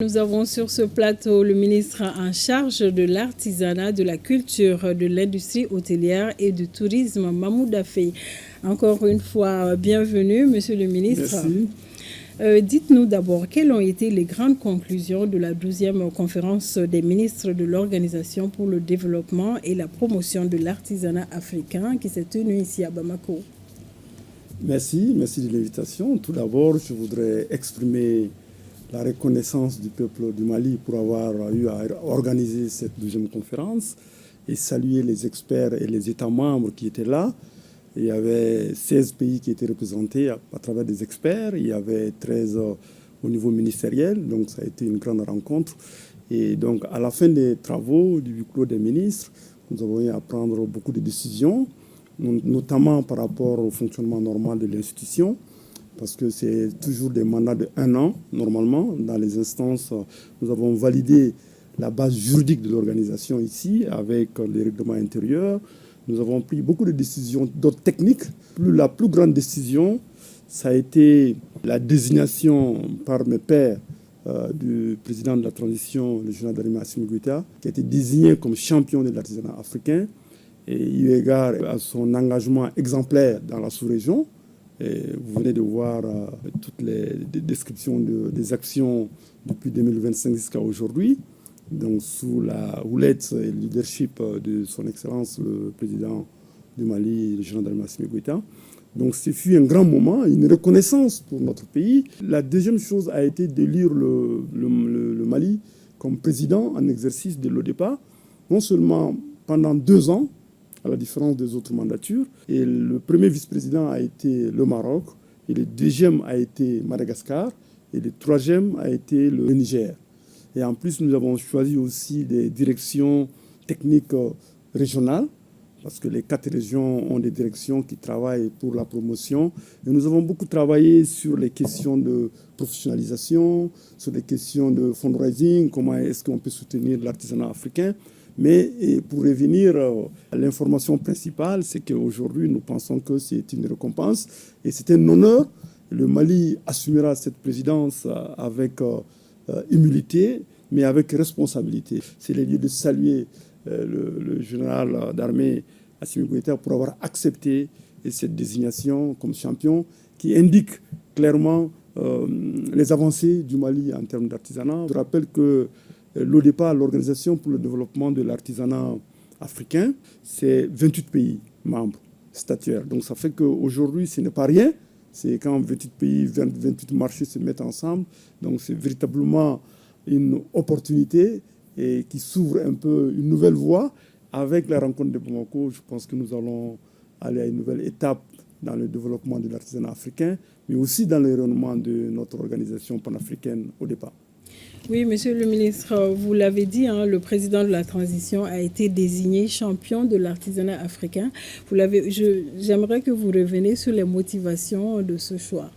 Nous avons sur ce plateau le ministre en charge de l'artisanat, de la culture, de l'industrie hôtelière et du tourisme, Mahmoud Faye. Encore une fois, bienvenue, monsieur le ministre. Merci. Dites-nous d'abord, quelles ont été les grandes conclusions de la 12e conférence des ministres de l'Organisation pour le développement et la promotion de l'artisanat africain qui s'est tenue ici à Bamako? Merci de l'invitation. Tout d'abord, je voudrais exprimer la reconnaissance du peuple du Mali pour avoir eu à organiser cette 12e conférence et saluer les experts et les États membres qui étaient là. Il y avait 16 pays qui étaient représentés à travers des experts. Il y avait 13 au niveau ministériel. Donc, ça a été une grande rencontre. Et donc, à la fin des travaux du huis clos des ministres, nous avons eu à prendre beaucoup de décisions, notamment par rapport au fonctionnement normal de l'institution, parce que c'est toujours des mandats de 1 an, normalement. Dans les instances, nous avons validé la base juridique de l'organisation ici, avec les règlements intérieurs. Nous avons pris beaucoup de décisions d'ordre technique. La plus grande décision, ça a été la désignation par mes pairs du président de la transition, le général Darima Assimi Goïta, qui a été désigné comme champion de l'artisanat africain, et eu égard à son engagement exemplaire dans la sous-région. Et vous venez de voir toutes les descriptions des actions depuis 2025 jusqu'à aujourd'hui, donc sous la houlette et le leadership de son Excellence, le président du Mali, le général Darima Assimi Goïta. Donc ce fut un grand moment, une reconnaissance pour notre pays. La deuxième chose a été d'élire le Mali comme président en exercice de l'ODEPA, non seulement pendant 2 ans, à la différence des autres mandatures. Et le premier vice-président a été le Maroc, et le deuxième a été Madagascar, et le troisième a été le Niger. Et en plus, nous avons choisi aussi des directions techniques régionales, parce que les 4 régions ont des directions qui travaillent pour la promotion. Et nous avons beaucoup travaillé sur les questions de professionnalisation, sur les questions de fundraising, comment est-ce qu'on peut soutenir l'artisanat africain. Mais pour revenir à l'information principale, c'est qu'aujourd'hui, nous pensons que c'est une récompense et c'est un honneur. Le Mali assumera cette présidence avec humilité, mais avec responsabilité. C'est le lieu de saluer le général d'armée Assimi Goïta pour avoir accepté cette désignation comme champion qui indique clairement les avancées du Mali en termes d'artisanat. Je rappelle que l'ODEPA, l'Organisation pour le développement de l'artisanat africain, c'est 28 pays membres statutaires. Donc ça fait qu'aujourd'hui, ce n'est pas rien. C'est quand 28 pays, 28 marchés se mettent ensemble. Donc c'est véritablement une opportunité et qui s'ouvre un peu une nouvelle voie. Avec la rencontre de Bamako, je pense que nous allons aller à une nouvelle étape dans le développement de l'artisanat africain, mais aussi dans le rayonnement de notre organisation panafricaine ODEPA. Oui, monsieur le ministre, vous l'avez dit, le président de la transition a été désigné champion de l'artisanat africain. J'aimerais que vous reveniez sur les motivations de ce choix,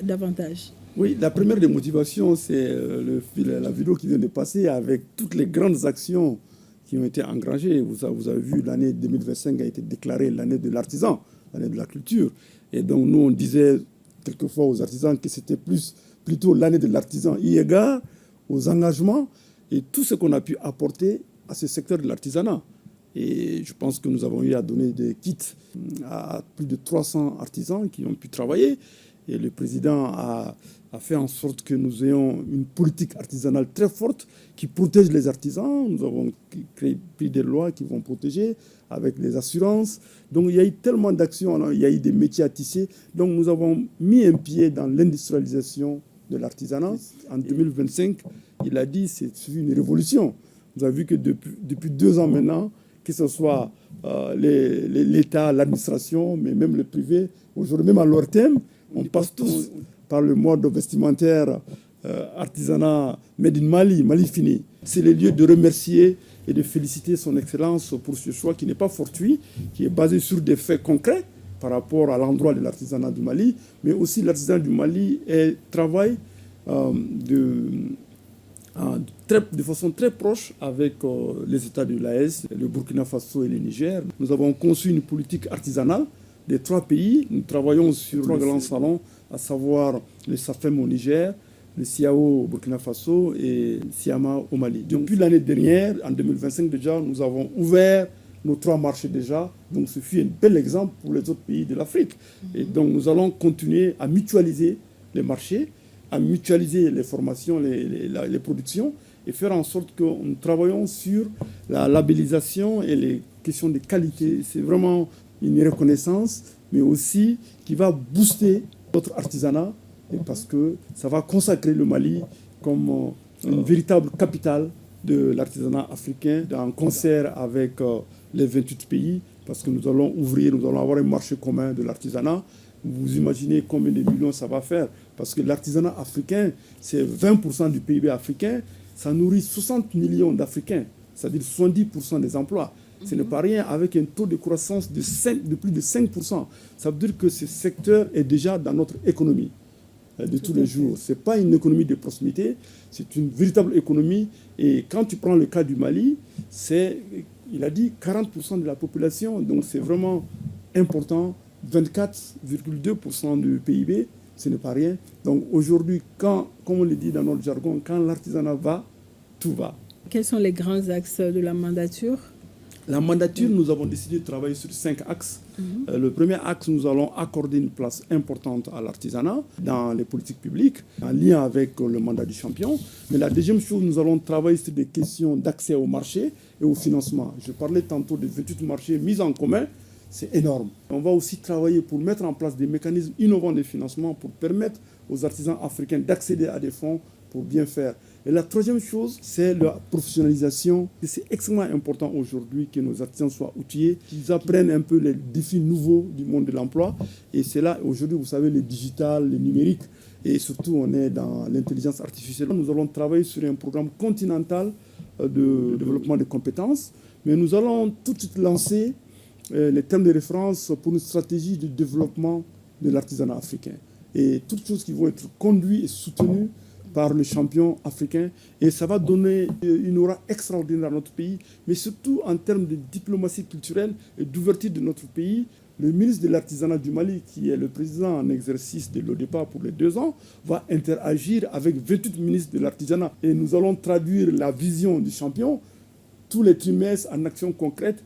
davantage. Oui, la première des motivations, c'est la vidéo qui vient de passer avec toutes les grandes actions qui ont été engrangées. Vous avez vu, l'année 2025 a été déclarée l'année de l'artisan, l'année de la culture. Et donc, nous, on disait quelquefois aux artisans que c'était plutôt l'année de l'artisan, eu égard aux engagements et tout ce qu'on a pu apporter à ce secteur de l'artisanat. Et je pense que nous avons eu à donner des kits à plus de 300 artisans qui ont pu travailler. Et le président a fait en sorte que nous ayons une politique artisanale très forte qui protège les artisans. Nous avons pris des lois qui vont protéger avec les assurances. Donc il y a eu tellement d'actions, il y a eu des métiers à tisser. Donc nous avons mis un pied dans l'industrialisation de l'artisanat. En 2025, il a dit que c'est une révolution. Vous avez vu que depuis 2 ans maintenant, que ce soit l'État, l'administration, mais même le privé, aujourd'hui même à leur thème, on passe tous par le mode vestimentaire artisanat Made in Mali, Mali fini. C'est le lieu de remercier et de féliciter son Excellence pour ce choix qui n'est pas fortuit, qui est basé sur des faits concrets par rapport à l'endroit de l'artisanat du Mali, mais aussi l'artisanat du Mali travaille de façon très proche avec les États de l'AES, le Burkina Faso et le Niger. Nous avons conçu une politique artisanale des 3 pays. Nous travaillons sur 3 grands salons, à savoir le SAFEM au Niger, le SIAO au Burkina Faso et le SIAMA au Mali. Depuis l'année dernière, en 2025 déjà, nous avons ouvert nos 3 marchés déjà. Donc ce fut un bel exemple pour les autres pays de l'Afrique. Et donc nous allons continuer à mutualiser les marchés, à mutualiser les formations, les productions et faire en sorte que nous travaillons sur la labellisation et les questions de qualité. C'est vraiment une reconnaissance, mais aussi qui va booster notre artisanat parce que ça va consacrer le Mali comme une véritable capitale de l'artisanat africain en concert avec les 28 pays parce que nous allons avoir un marché commun de l'artisanat. Vous imaginez combien de millions ça va faire parce que l'artisanat africain, c'est 20% du PIB africain, ça nourrit 60 millions d'Africains, c'est-à-dire 70% des emplois. Ce n'est pas rien avec un taux de croissance de plus de 5%. Ça veut dire que ce secteur est déjà dans notre économie de tous les jours. Ce n'est pas une économie de proximité, c'est une véritable économie. Et quand tu prends le cas du Mali, il a dit 40% de la population, donc c'est vraiment important, 24,2% du PIB, ce n'est pas rien. Donc aujourd'hui, comme on le dit dans notre jargon, quand l'artisanat va, tout va. Quels sont les grands axes de la mandature ? La mandature, nous avons décidé de travailler sur 5 axes. Le premier axe, nous allons accorder une place importante à l'artisanat dans les politiques publiques, en lien avec le mandat du champion. Mais la deuxième chose, nous allons travailler sur des questions d'accès au marché et au financement. Je parlais tantôt des 28 marchés mis en commun. C'est énorme. On va aussi travailler pour mettre en place des mécanismes innovants de financement pour permettre aux artisans africains d'accéder à des fonds pour bien faire. Et la troisième chose, c'est la professionnalisation. Et c'est extrêmement important aujourd'hui que nos artisans soient outillés, qu'ils apprennent un peu les défis nouveaux du monde de l'emploi. Et c'est là, aujourd'hui, vous savez, le digital, le numérique, et surtout, on est dans l'intelligence artificielle. Nous allons travailler sur un programme continental de développement des compétences, mais nous allons tout de suite lancer les termes de référence pour une stratégie de développement de l'artisanat africain. Et toutes choses qui vont être conduites et soutenues par le champion africain. Et ça va donner une aura extraordinaire à notre pays, mais surtout en termes de diplomatie culturelle et d'ouverture de notre pays. Le ministre de l'Artisanat du Mali, qui est le président en exercice de l'ODEPA pour les 2 ans, va interagir avec 28 ministres de l'Artisanat. Et nous allons traduire la vision du champion tous les trimestres en actions concrètes.